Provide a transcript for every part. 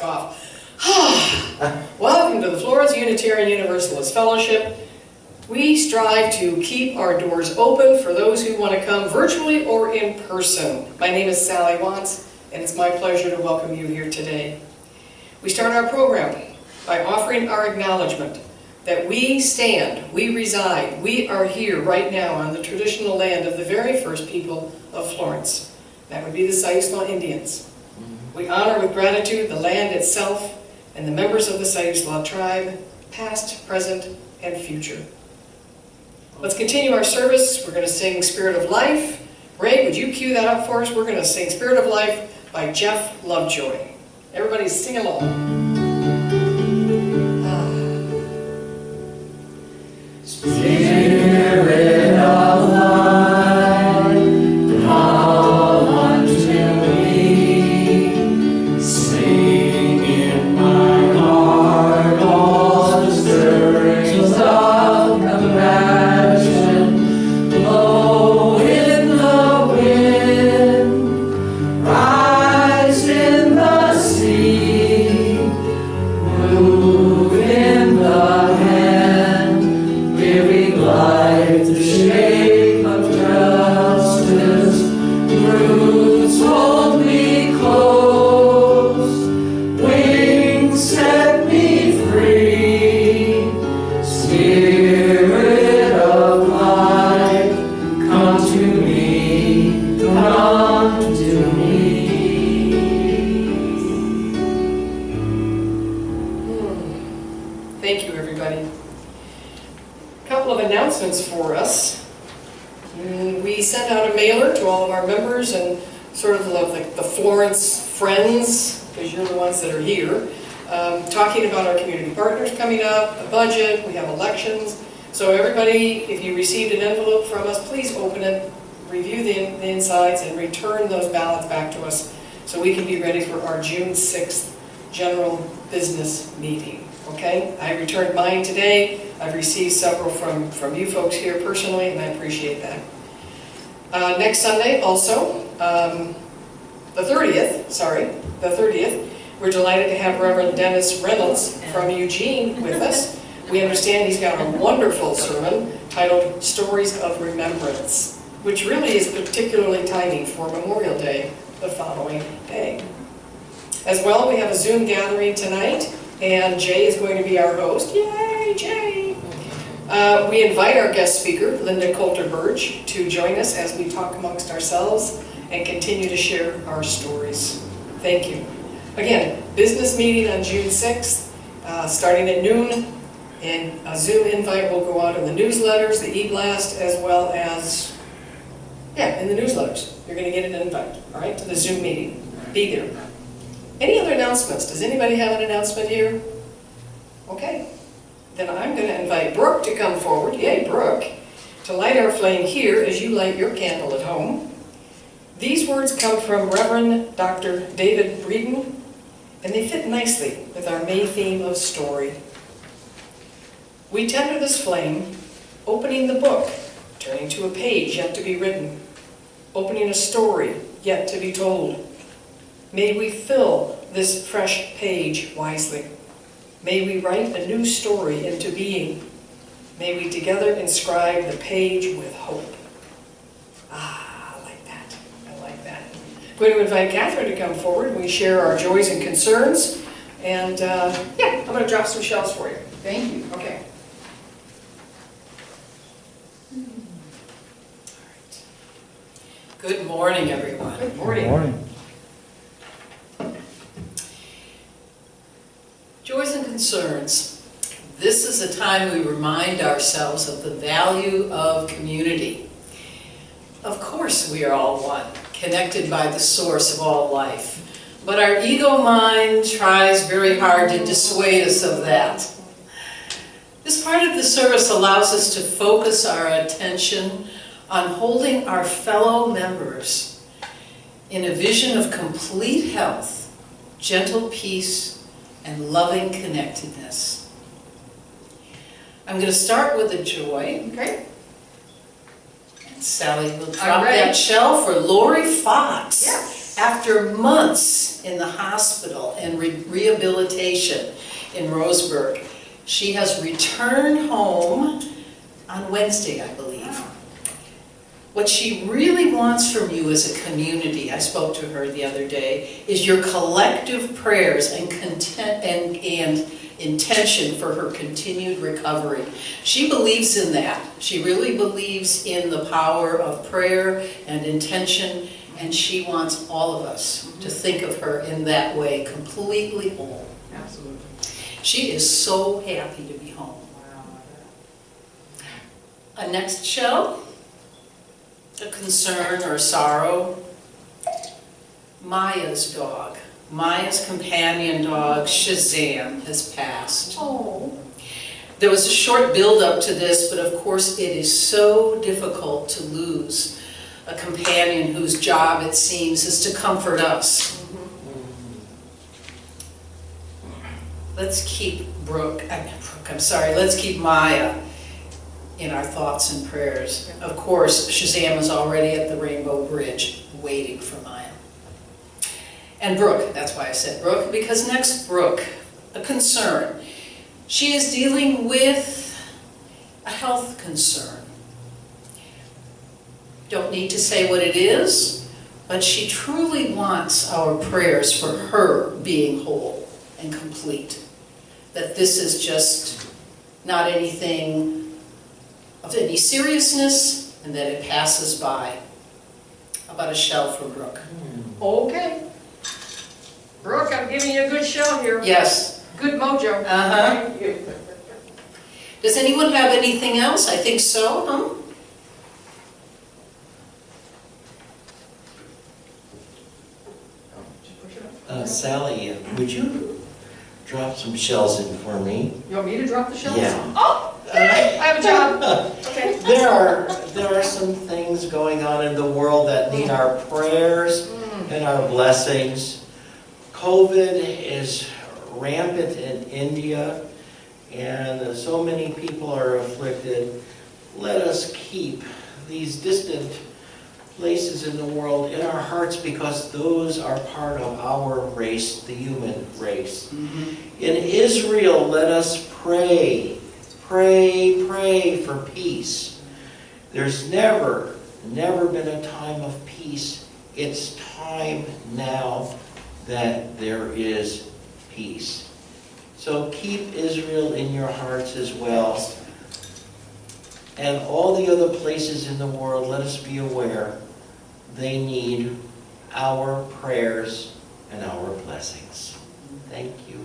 off. Welcome to the Florence Unitarian Universalist Fellowship. We strive to keep our doors open for those who want to come virtually or in person. My name is Sally Watts, and it's my pleasure to welcome you here today. We start our program by offering our acknowledgement that we stand, we reside, we are here right now on the traditional land of the very first people of Florence. That would be the Sayusla Indians. We honor with gratitude the land itself and the members of the Sayusla tribe, past, present, and future. Let's continue our service. We're going to sing Spirit of Life. Ray, would you cue that up for us? We're going to sing Spirit of Life by Jeff Lovejoy. Everybody sing along. Spirit of life, come unto me. Sing in my heart all the stirrings of compassion. Blow in the wind, rise in the sea, move in the hand, giving life the shape of justice. Roots hold me close, wings set me free. Spirit of life, come to me, come to me. Thank you, everybody. A couple of announcements for us. We sent out a mailer to all of our members and sort of like the Florence friends, because you're the ones that are here, talking about our community partners coming up, the budget, we have elections. So everybody, if you received an envelope from us, please open it, review the insides, and return those ballots back to us so we can be ready for our June 6th general business meeting. Okay? I returned mine today. I've received several from you folks here personally, and I appreciate that. Next Sunday also, the 30th, we're delighted to have Reverend Dennis Reynolds from Eugene with us. We understand he's got a wonderful sermon titled Stories of Remembrance, which really is particularly timely for Memorial Day, the following day. As well, we have a Zoom gathering tonight, and Jay is going to be our host. Yay, Jay! We invite our guest speaker, Lynda Colter-Bergh, to join us as we talk amongst ourselves and continue to share our stories. Thank you. Again, business meeting on June 6th, starting at noon, and a Zoom invite will go out in the newsletters, the e-blast, as well as, in the newsletters. You're going to get an invite, all right, to the Zoom meeting. Be there. Any other announcements? Does anybody have an announcement here? Okay. Then I'm going to invite Brooke to come forward, yay Brooke, to light our flame here as you light your candle at home. These words come from Reverend Dr. David Breeden, and they fit nicely with our May theme of story. We tender this flame, opening the book, turning to a page yet to be written, opening a story yet to be told. May we fill this fresh page wisely. May we write a new story into being. May we together inscribe the page with hope. Ah, I like that. I like that. I'm going to invite Catherine to come forward and we share our joys and concerns. And I'm going to drop some shells for you. Thank you. Okay. All right. Good morning, everyone. Good morning. Good morning. Joys and concerns. This is a time we remind ourselves of the value of community. Of course we are all one, connected by the source of all life. But our ego mind tries very hard to dissuade us of that. This part of the service allows us to focus our attention on holding our fellow members in a vision of complete health, gentle peace, and loving connectedness. I'm going to start with a joy. Okay. And Sally will drop that shell for Lori Fox. Yes. After months in the hospital and rehabilitation in Roseburg, she has returned home on Wednesday, I believe. What she really wants from you as a community, I spoke to her the other day, is your collective prayers and intention for her continued recovery. She believes in that. She really believes in the power of prayer and intention, and she wants all of us to think of her in that way, completely whole. Absolutely. She is so happy to be home. A next shell, a concern or sorrow. Maya's dog, Maya's companion dog, Shazam, has passed. Oh. There was a short build-up to this, but of course it is so difficult to lose a companion whose job, it seems, is to comfort us. Let's keep let's keep Maya in our thoughts and prayers. Of course, Shazam is already at the Rainbow Bridge, waiting for Maya. And Brooke, that's why I said Brooke, because next, Brooke, a concern. She is dealing with a health concern. Don't need to say what it is, but she truly wants our prayers for her being whole and complete. That this is just not anything of any seriousness, and that it passes by. How about a shell for Brooke? Okay. Brooke, I'm giving you a good show here. Yes. Good mojo. Uh-huh. Thank you. Does anyone have anything else? I think so, huh? Sally, would you drop some shells in for me? You want me to drop the shells? Yeah. Oh, okay. I have a job. Okay. There are some things going on in the world that need our prayers and our blessings. COVID is rampant in India, and so many people are afflicted. Let us keep these distant places in the world in our hearts, because those are part of our race, the human race. In Israel, let us pray, pray, pray for peace. There's never been a time of peace. It's time now that there is peace. So keep Israel in your hearts as well. And all the other places in the world, let us be aware they need our prayers and our blessings. Thank you.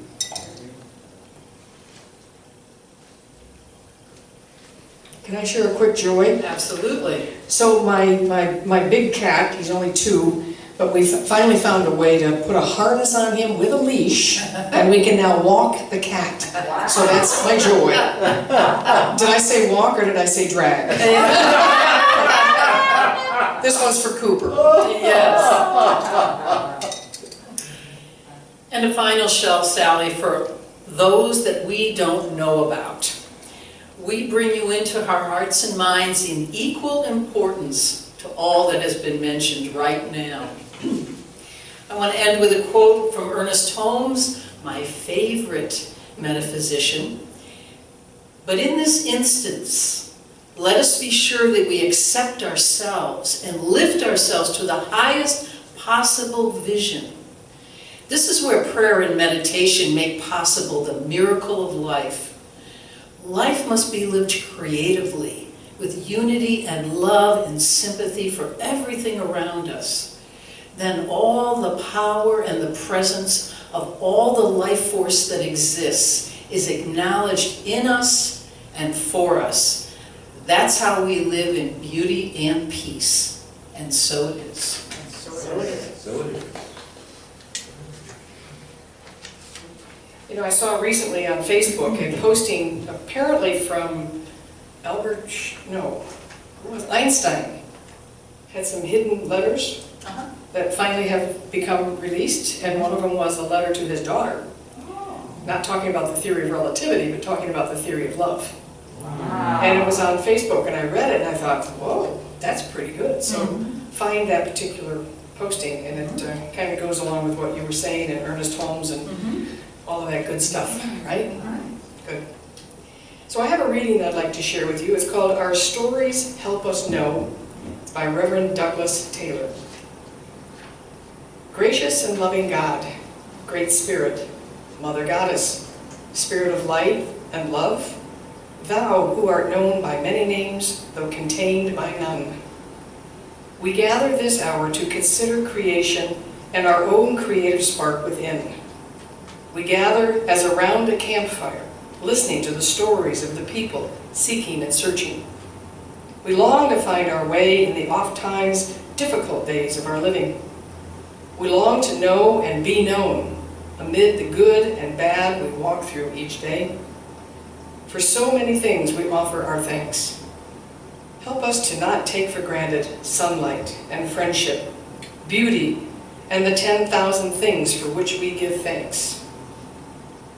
Can I share a quick joy? Absolutely. So my big cat, he's only 2, but we finally found a way to put a harness on him with a leash, and we can now walk the cat. So that's my joy. Did I say walk or did I say drag? This one's for Cooper. Yes. And a final shell, Sally, for those that we don't know about. We bring you into our hearts and minds in equal importance to all that has been mentioned right now. I want to end with a quote from Ernest Holmes, my favorite metaphysician. But in this instance, let us be sure that we accept ourselves and lift ourselves to the highest possible vision. This is where prayer and meditation make possible the miracle of life. Life must be lived creatively, with unity and love and sympathy for everything around us. Then all the power and the presence of all the life force that exists is acknowledged in us and for us. That's how we live in beauty and peace. And so it is. So it is. You know, I saw recently on Facebook a posting apparently from Einstein. Had some hidden letters that finally have become released, and one of them was a letter to his daughter. Not talking about the theory of relativity, but talking about the theory of love. Wow. And it was on Facebook, and I read it, and I thought, whoa, that's pretty good. So find that particular posting, and it kind of goes along with what you were saying, and Ernest Holmes and all of that good stuff, right? Good. So I have a reading I'd like to share with you. It's called Our Stories Help Us Know. It's by Reverend Douglas Taylor. Gracious and loving God, Great Spirit, Mother Goddess, Spirit of light and love, Thou who art known by many names, though contained by none. We gather this hour to consider creation and our own creative spark within. We gather as around a campfire, listening to the stories of the people seeking and searching. We long to find our way in the oft-times difficult days of our living. We long to know and be known amid the good and bad we walk through each day. For so many things we offer our thanks. Help us to not take for granted sunlight and friendship, beauty, and the 10,000 things for which we give thanks.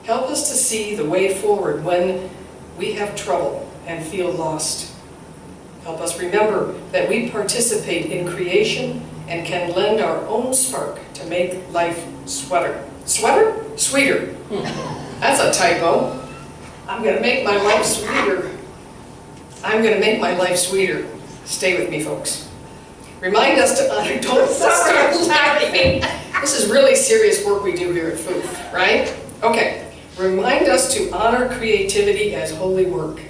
Help us to see the way forward when we have trouble and feel lost. Help us remember that we participate in creation and can lend our own spark to make life sweeter. Sweeter. That's a typo. I'm going to make my life sweeter. I'm going to make my life sweeter. Stay with me, folks. Remind us to honor. Don't start laughing. This is really serious work we do here at FOOF, right? Okay. Remind us to honor creativity as holy work.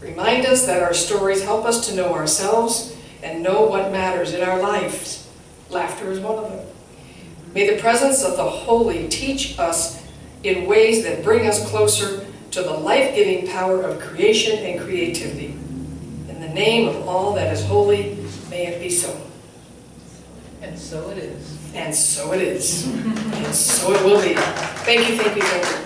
Remind us that our stories help us to know ourselves and know what matters in our lives. Laughter is one of them. May the presence of the holy teach us in ways that bring us closer to the life-giving power of creation and creativity. In the name of all that is holy, may it be so. And so it is. And so it is. And so it will be. Thank you, thank you, thank you.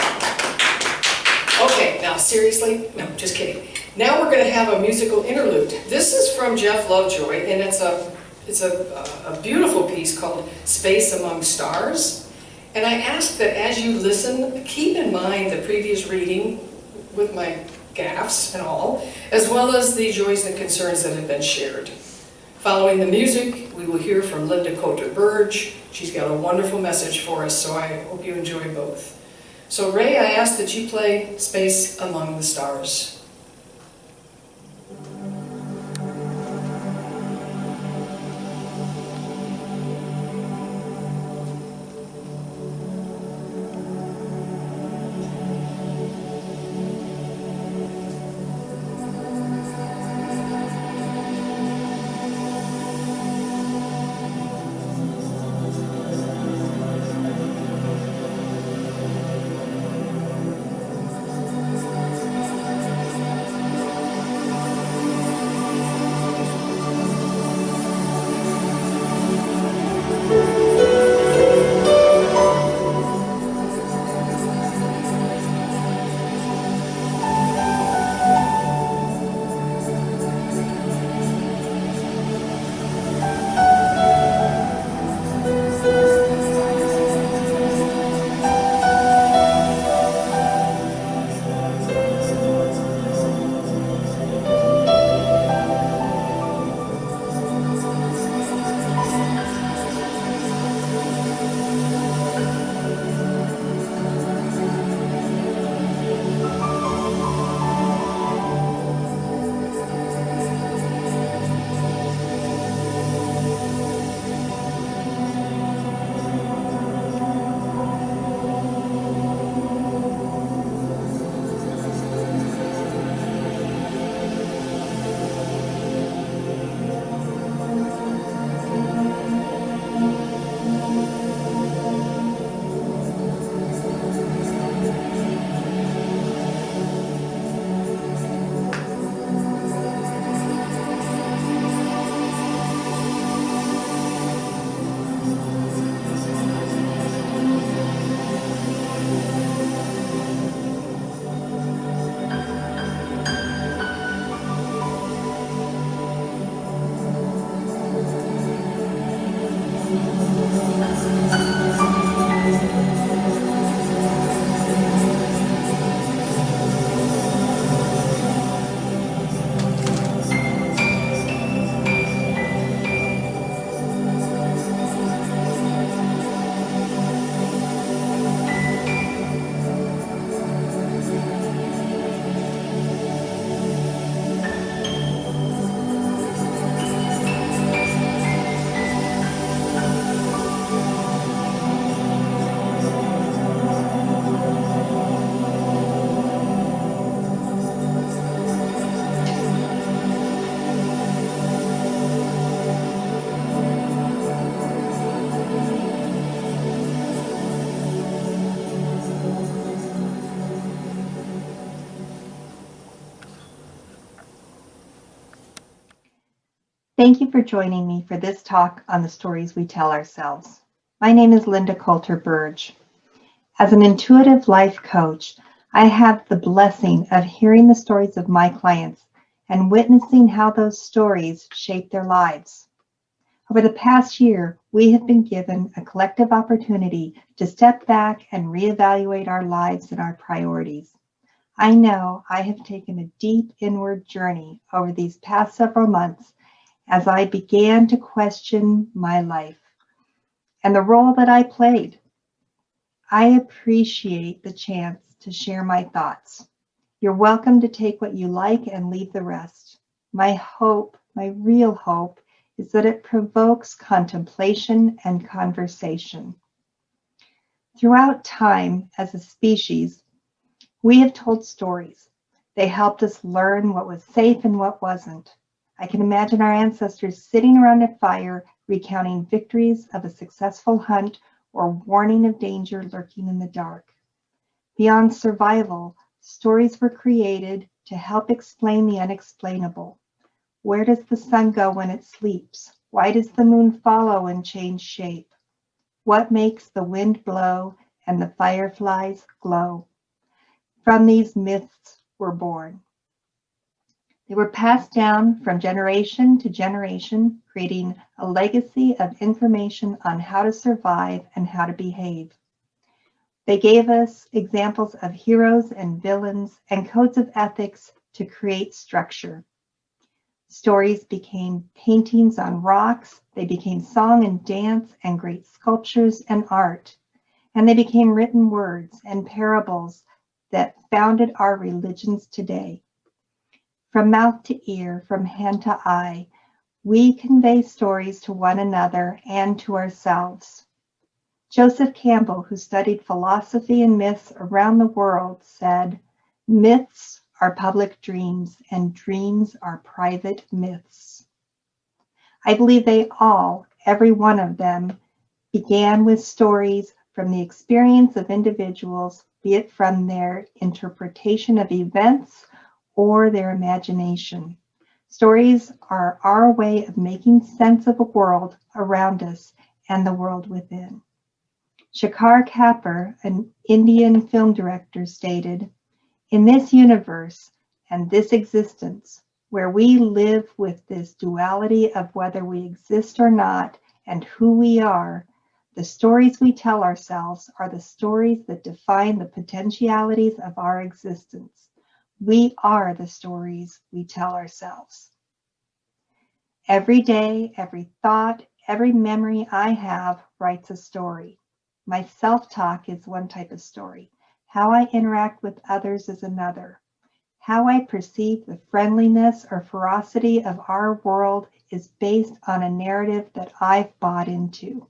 Okay, now seriously? No, just kidding. Now we're going to have a musical interlude. This is from Jeff Lovejoy, and it's a beautiful piece called Space Among Stars. And I ask that as you listen, keep in mind the previous reading with my gaffes and all, as well as the joys and concerns that have been shared. Following the music, we will hear from Lynda Colter-Bergh. She's got a wonderful message for us, so I hope you enjoy both. So Ray, I ask that you play Space Among the Stars. Thank you for joining me for this talk on the stories we tell ourselves. My name is Lynda Colter-Bergh. As an intuitive life coach, I have the blessing of hearing the stories of my clients and witnessing how those stories shape their lives. Over the past year, we have been given a collective opportunity to step back and reevaluate our lives and our priorities. I know I have taken a deep inward journey over these past several months as I began to question my life and the role that I played. I appreciate the chance to share my thoughts. You're welcome to take what you like and leave the rest. My hope, my real hope, is that it provokes contemplation and conversation. Throughout time, as a species, we have told stories. They helped us learn what was safe and what wasn't. I can imagine our ancestors sitting around a fire, recounting victories of a successful hunt or warning of danger lurking in the dark. Beyond survival, stories were created to help explain the unexplainable. Where does the sun go when it sleeps? Why does the moon follow and change shape? What makes the wind blow and the fireflies glow? From these myths were born. They were passed down from generation to generation, creating a legacy of information on how to survive and how to behave. They gave us examples of heroes and villains and codes of ethics to create structure. Stories became paintings on rocks, they became song and dance and great sculptures and art, and they became written words and parables that founded our religions today. From mouth to ear, from hand to eye, we convey stories to one another and to ourselves. Joseph Campbell, who studied philosophy and myths around the world, said, "Myths are public dreams, and dreams are private myths." I believe they all, every one of them, began with stories from the experience of individuals, be it from their interpretation of events or their imagination. Stories are our way of making sense of a world around us and the world within. Shekhar Kapur, an Indian film director, stated, "In this universe and this existence, where we live with this duality of whether we exist or not and who we are, the stories we tell ourselves are the stories that define the potentialities of our existence. We are the stories we tell ourselves." Every day, every thought, every memory I have writes a story. My self-talk is one type of story. How I interact with others is another. How I perceive the friendliness or ferocity of our world is based on a narrative that I've bought into.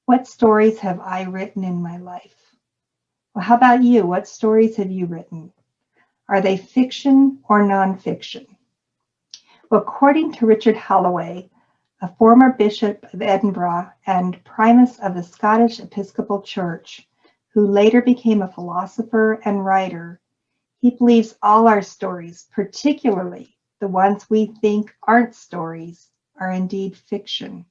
What stories have I written in my life? Well, how about you? What stories have you written? Are they fiction or nonfiction? Well, according to Richard Holloway, a former Bishop of Edinburgh and Primus of the Scottish Episcopal Church, who later became a philosopher and writer, he believes all our stories, particularly the ones we think aren't stories, are indeed fiction.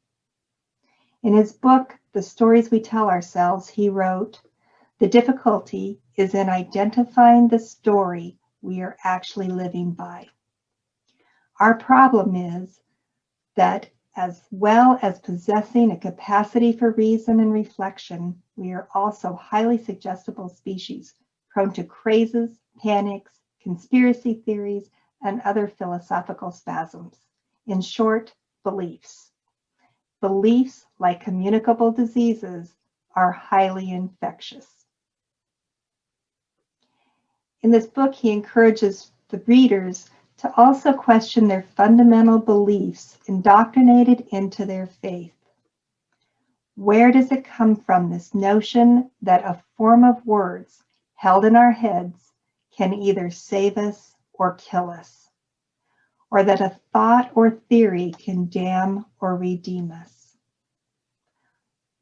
In his book, The Stories We Tell Ourselves, he wrote, "The difficulty is in identifying the story we are actually living by." Our problem is that as well as possessing a capacity for reason and reflection, we are also highly suggestible species, prone to crazes, panics, conspiracy theories, and other philosophical spasms. In short, beliefs. Beliefs, like communicable diseases, are highly infectious. In this book, he encourages the readers to also question their fundamental beliefs indoctrinated into their faith. Where does it come from, this notion that a form of words held in our heads can either save us or kill us, or that a thought or theory can damn or redeem us?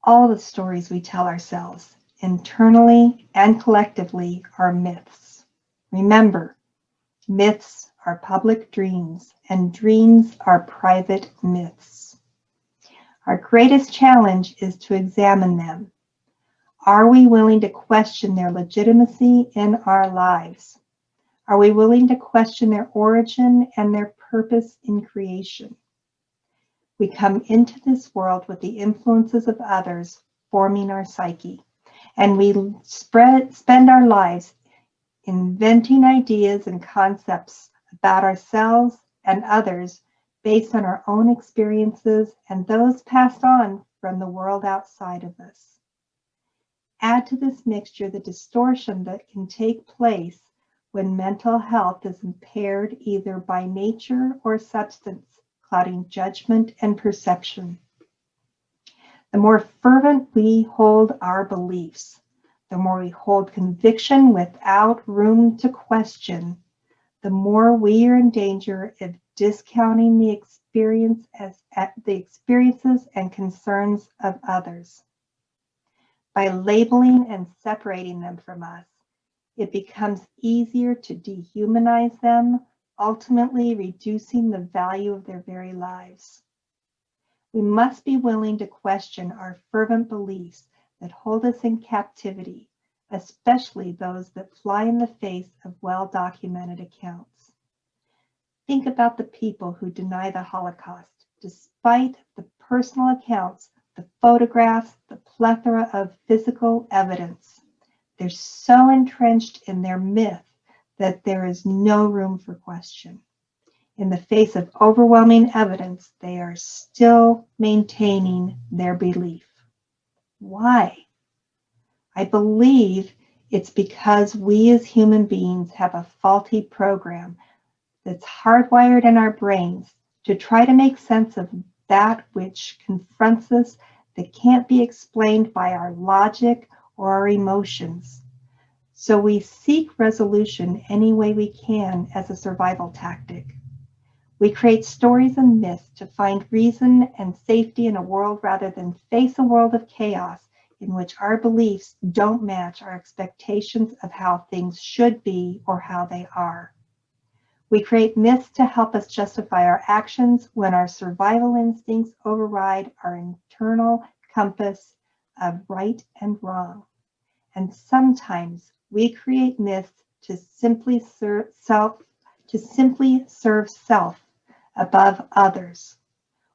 All the stories we tell ourselves, internally and collectively, are myths. Remember, myths are public dreams, and dreams are private myths. Our greatest challenge is to examine them. Are we willing to question their legitimacy in our lives? Are we willing to question their origin and their purpose in creation? We come into this world with the influences of others forming our psyche, and we spend our lives inventing ideas and concepts about ourselves and others based on our own experiences and those passed on from the world outside of us. Add to this mixture the distortion that can take place when mental health is impaired either by nature or substance, clouding judgment and perception. The more fervent we hold our beliefs, the more we hold conviction without room to question, the more we are in danger of discounting the experiences and concerns of others. By labeling and separating them from us, it becomes easier to dehumanize them, ultimately reducing the value of their very lives. We must be willing to question our fervent beliefs that hold us in captivity, especially those that fly in the face of well-documented accounts. Think about the people who deny the Holocaust, despite the personal accounts, the photographs, the plethora of physical evidence. They're so entrenched in their myth that there is no room for question. In the face of overwhelming evidence, they are still maintaining their belief. Why? I believe it's because we as human beings have a faulty program that's hardwired in our brains to try to make sense of that which confronts us that can't be explained by our logic or our emotions. So we seek resolution any way we can as a survival tactic. We create stories and myths to find reason and safety in a world rather than face a world of chaos in which our beliefs don't match our expectations of how things should be or how they are. We create myths to help us justify our actions when our survival instincts override our internal compass of right and wrong. And sometimes we create myths to simply serve self above others,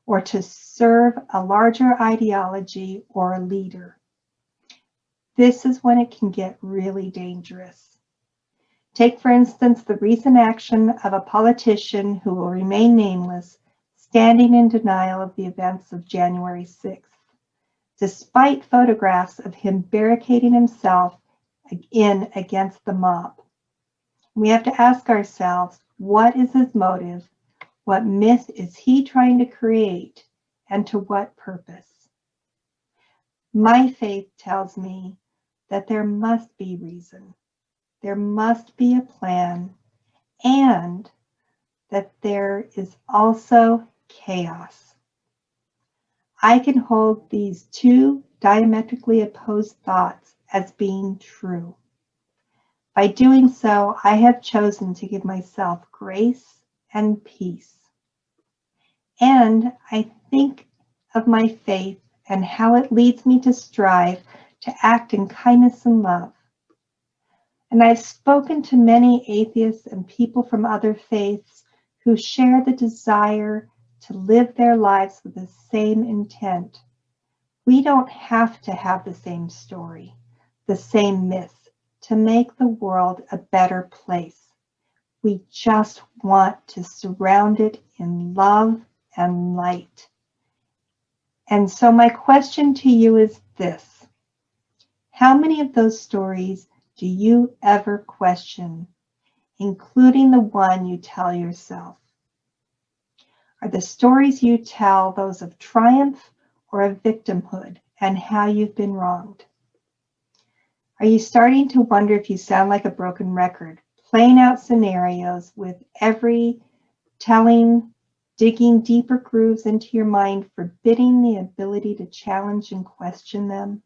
or to serve a larger ideology or a leader. This is when it can get really dangerous. Take, for instance, the recent action of a politician who will remain nameless, standing in denial of the events of January 6th, despite photographs of him barricading himself in against the mob. We have to ask ourselves, what is his motive? What myth is he trying to create, and to what purpose? My faith tells me that there must be reason, there must be a plan, and that there is also chaos. I can hold these two diametrically opposed thoughts as being true. By doing so, I have chosen to give myself grace and peace. And I think of my faith and how it leads me to strive to act in kindness and love. And I've spoken to many atheists and people from other faiths who share the desire to live their lives with the same intent. We don't have to have the same story, the same myth, to make the world a better place. We just want to surround it in love and light. And so my question to you is this: how many of those stories do you ever question, including the one you tell yourself? Are the stories you tell those of triumph or of victimhood and how you've been wronged? Are you starting to wonder if you sound like a broken record, playing out scenarios with every telling, digging deeper grooves into your mind, forbidding the ability to challenge and question them?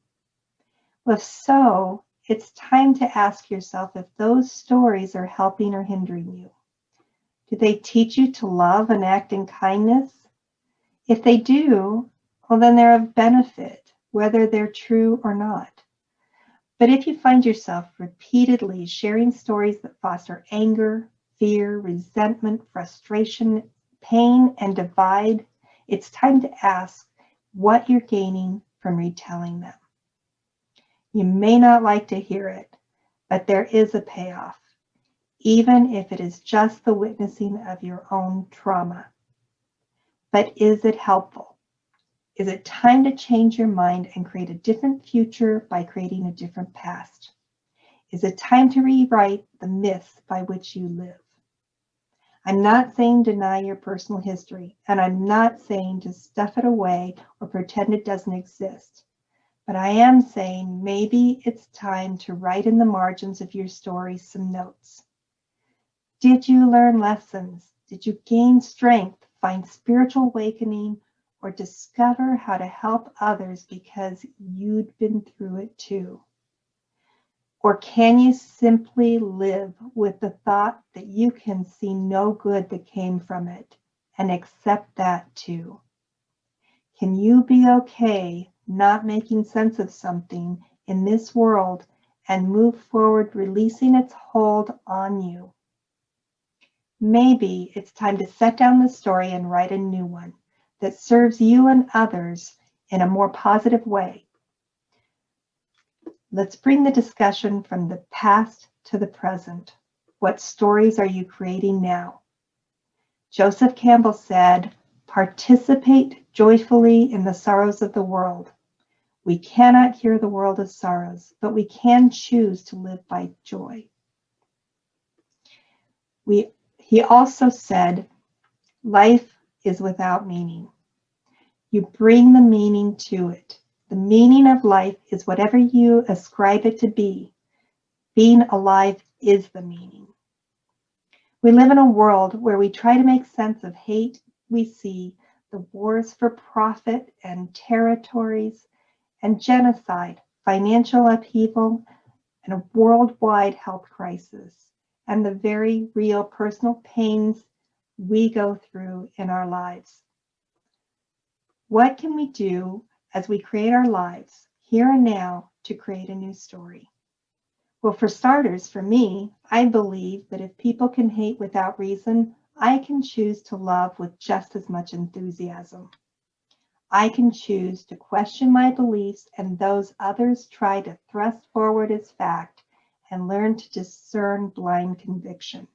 Well, if so, it's time to ask yourself if those stories are helping or hindering you. Do they teach you to love and act in kindness? If they do, well, then they're of benefit, whether they're true or not. But if you find yourself repeatedly sharing stories that foster anger, fear, resentment, frustration, pain, and divide, it's time to ask what you're gaining from retelling them. You may not like to hear it, but there is a payoff, even if it is just the witnessing of your own trauma. But is it helpful? Is it time to change your mind and create a different future by creating a different past? Is it time to rewrite the myths by which you live? I'm not saying deny your personal history, and I'm not saying to stuff it away or pretend it doesn't exist. But I am saying maybe it's time to write in the margins of your story some notes. Did you learn lessons? Did you gain strength, find spiritual awakening, or discover how to help others because you'd been through it too? Or can you simply live with the thought that you can see no good that came from it and accept that too? Can you be okay not making sense of something in this world and move forward releasing its hold on you? Maybe it's time to set down the story and write a new one that serves you and others in a more positive way. Let's bring the discussion from the past to the present. What stories are you creating now? Joseph Campbell said, "Participate joyfully in the sorrows of the world. We cannot cure the world of sorrows, but we can choose to live by joy." He also said, "Life is without meaning. You bring the meaning to it. The meaning of life is whatever you ascribe it to be. Being alive is the meaning." We live in a world where we try to make sense of hate we see, the wars for profit and territories and genocide, financial upheaval, and a worldwide health crisis, and the very real personal pains we go through in our lives. What can we do as we create our lives here and now to create a new story? Well, for starters, for me, I believe that if people can hate without reason, I can choose to love with just as much enthusiasm. I can choose to question my beliefs and those others try to thrust forward as fact and learn to discern blind conviction.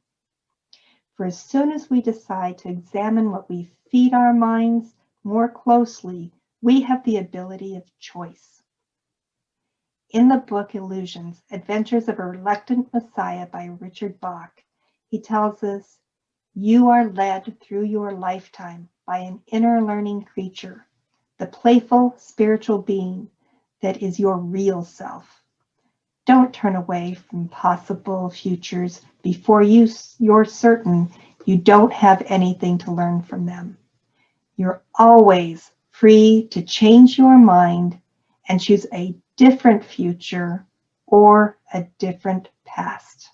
For as soon as we decide to examine what we feed our minds more closely, we have the ability of choice. In the book Illusions, Adventures of a Reluctant Messiah by Richard Bach, he tells us, you are led through your lifetime by an inner learning creature, the playful spiritual being that is your real self. Don't turn away from possible futures before you're certain you don't have anything to learn from them. You're always free to change your mind and choose a different future or a different past.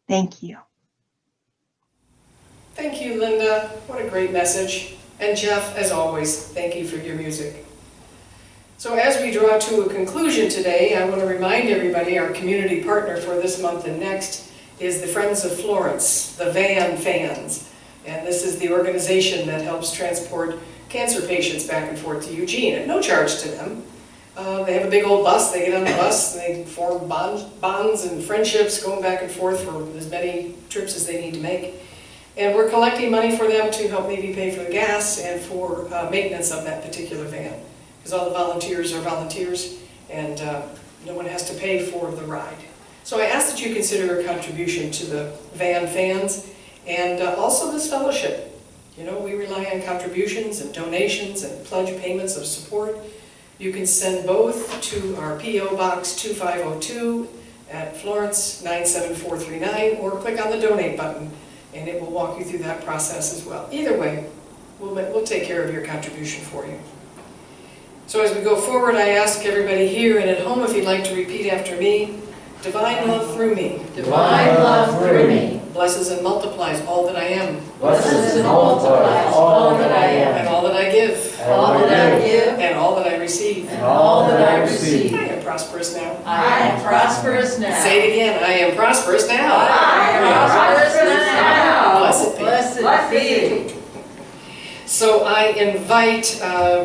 Thank you. Thank you, Lynda. What a great message. And Jeff, as always, thank you for your music. So as we draw to a conclusion today, I want to remind everybody our community partner for this month and next is the Friends of Florence, the Van Fans. And this is the organization that helps transport cancer patients back and forth to Eugene at no charge to them. They have a big old bus, they get on the bus, and they form bonds and friendships going back and forth for as many trips as they need to make. And we're collecting money for them to help maybe pay for the gas and for maintenance of that particular van. Because all the volunteers are volunteers and no one has to pay for the ride. So I ask that you consider a contribution to the Van Fans and also this fellowship. You know, we rely on contributions and donations and pledge payments of support. You can send both to our P.O. Box 2502 at Florence 97439 or click on the donate button and it will walk you through that process as well. Either way, we'll take care of your contribution for you. So as we go forward, I ask everybody here and at home if you'd like to repeat after me. Divine love through me. Divine love through me. blesses and multiplies all that I am, Blesses and multiplies all that I am, and all that I give, all that I give, and all that I receive. and all that I receive. I am prosperous now. I am prosperous now. Say it again, I am prosperous now. I am prosperous now. Blessed be. Blessed be. So I invite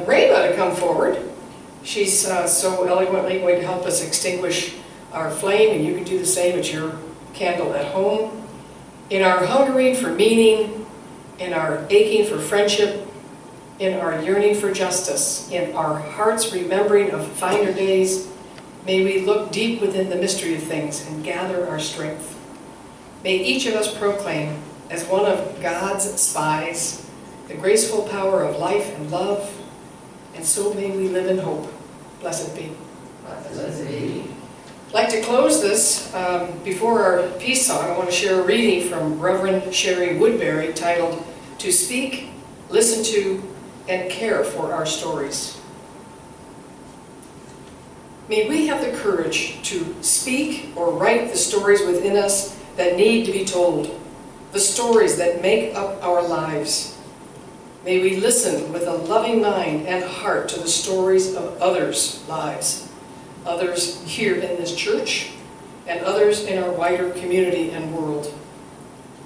Reba to come forward. She's so eloquently going to help us extinguish our flame, and you can do the same at your candle at home. In our hungering for meaning, in our aching for friendship, in our yearning for justice, in our hearts remembering of finer days, may we look deep within the mystery of things and gather our strength. May each of us proclaim, as one of God's spies, the graceful power of life and love, and so may we live in hope. Blessed be. Blessed be. I'd like to close this before our peace song. I want to share a reading from Reverend Sherry Woodbury titled, "To Speak, Listen to, and Care for Our Stories." May we have the courage to speak or write the stories within us that need to be told, the stories that make up our lives. May we listen with a loving mind and heart to the stories of others' lives, others here in this church, and others in our wider community and world.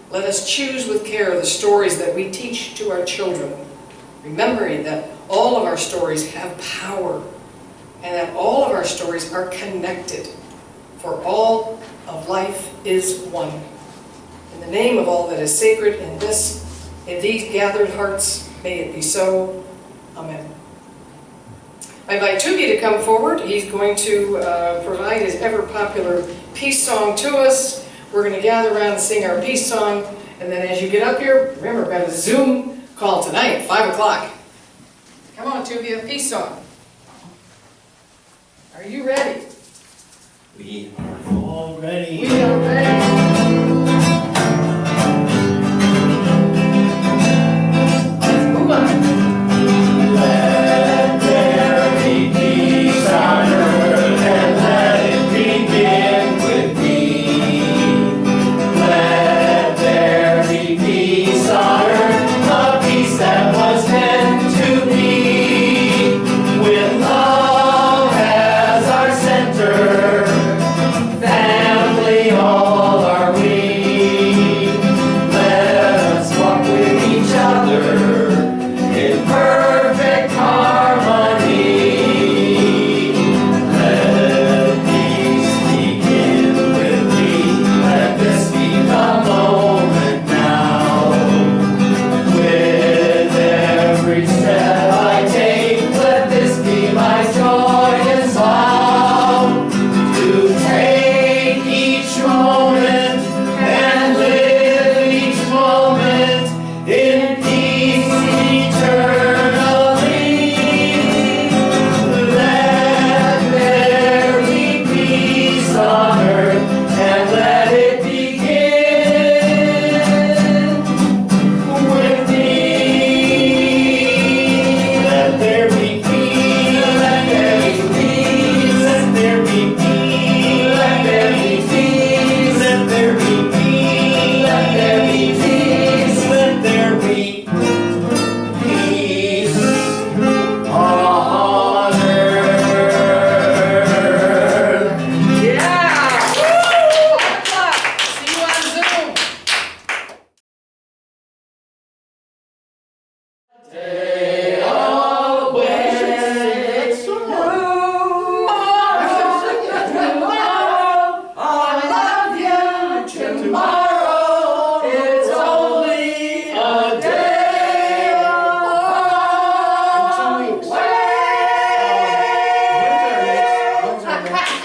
Let us choose with care the stories that we teach to our children, remembering that all of our stories have power, and that all of our stories are connected, for all of life is one. In the name of all that is sacred in these gathered hearts, may it be so. Amen. I invite Tugi to come forward. He's going to provide his ever-popular peace song to us. We're going to gather around and sing our peace song, and then as you get up here, remember, we've got a Zoom call tonight at 5 o'clock. Come on, Tugi, a peace song. Are you ready? We are all ready. We are ready. Move on. Let there be peace on earth, and let it begin with me. Let there be peace on earth, a peace that was meant to be, with love as our center, family all are we. Let us walk with each other in perfect harmony. Let peace begin with me. Let this be the moment now. With every step I take, let this be my joyous vow. To take each moment and live each moment in peace eternally. Let there be peace on earth, and let it begin with me. Let there be peace, let there be peace, let there be peace, let there be peace, let there be peace, let there be peace, let there be peace on earth. Yeah! Woo! 5 o'clock. See you on Zoom. Day of wishes tomorrow. I love you tomorrow. It's only a day away. When's our next